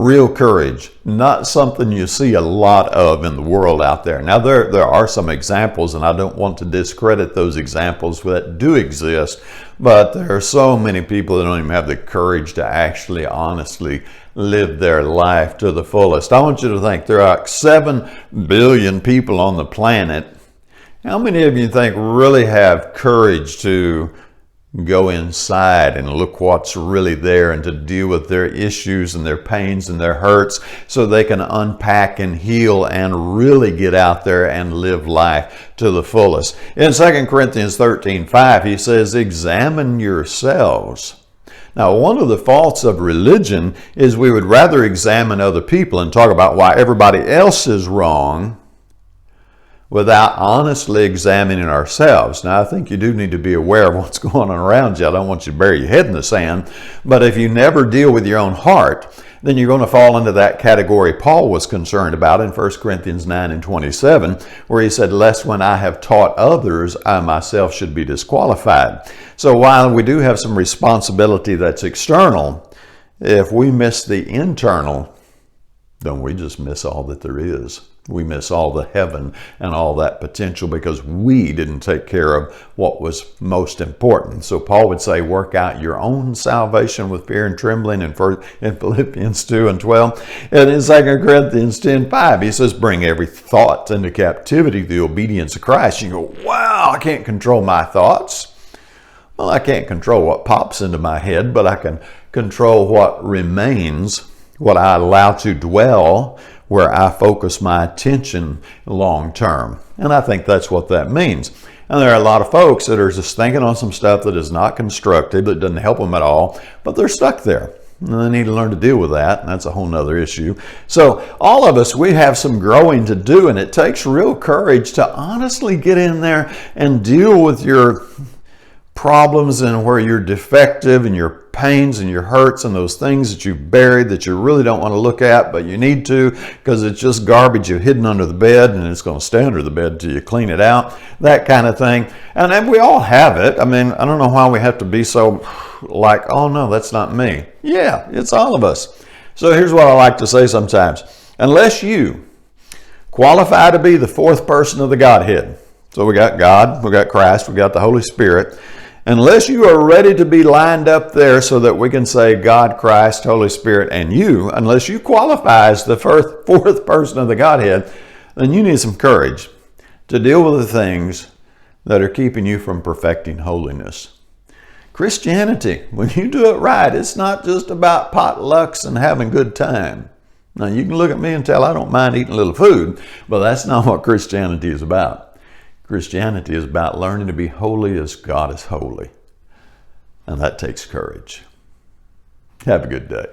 Real courage, not something you see a lot of in the world out there. Now, there are some examples, and I don't want to discredit those examples that do exist, but there are so many people that don't even have the courage to actually honestly live their life to the fullest. I want you to think there are 7 billion people on the planet. How many of you think really have courage to go inside and look what's really there and to deal with their issues and their pains and their hurts so they can unpack and heal and really get out there and live life to the fullest? In 2 Corinthians 13:5, he says, examine yourselves. Now, one of the faults of religion is we would rather examine other people and talk about why everybody else is wrong without honestly examining ourselves. Now, I think you do need to be aware of what's going on around you. I don't want you to bury your head in the sand, but if you never deal with your own heart, then you're going to fall into that category Paul was concerned about in 1 Corinthians 9:27, where he said, lest when I have taught others, I myself should be disqualified. So while we do have some responsibility that's external, if we miss the internal, then we just miss all that there is. We miss all the heaven and all that potential because we didn't take care of what was most important. So Paul would say, work out your own salvation with fear and trembling in Philippians 2:12. And in 2 Corinthians 10:5, he says, bring every thought into captivity to the obedience of Christ. You go, wow, I can't control my thoughts. Well, I can't control what pops into my head, but I can control what remains, what I allow to dwell, where I focus my attention long term. And I think that's what that means. And there are a lot of folks that are just thinking on some stuff that is not constructive, that doesn't help them at all, but they're stuck there. And they need to learn to deal with that, and that's a whole nother issue. So all of us, we have some growing to do, and it takes real courage to honestly get in there and deal with your problems and where you're defective and your pains and your hurts and those things that you've buried that you really don't want to look at, but you need to because it's just garbage you've hidden under the bed and it's going to stay under the bed till you clean it out, that kind of thing. And then we all have it. I mean, I don't know why we have to be so like, oh no, that's not me. Yeah, it's all of us. So here's what I like to say sometimes. Unless you qualify to be the fourth person of the Godhead, so we got God, we got Christ, we got the Holy Spirit. Unless you are ready to be lined up there so that we can say God, Christ, Holy Spirit, and you, unless you qualify as the fourth person of the Godhead, then you need some courage to deal with the things that are keeping you from perfecting holiness. Christianity, when you do it right, it's not just about potlucks and having a good time. Now, you can look at me and tell I don't mind eating a little food, but that's not what Christianity is about. Christianity is about learning to be holy as God is holy. And that takes courage. Have a good day.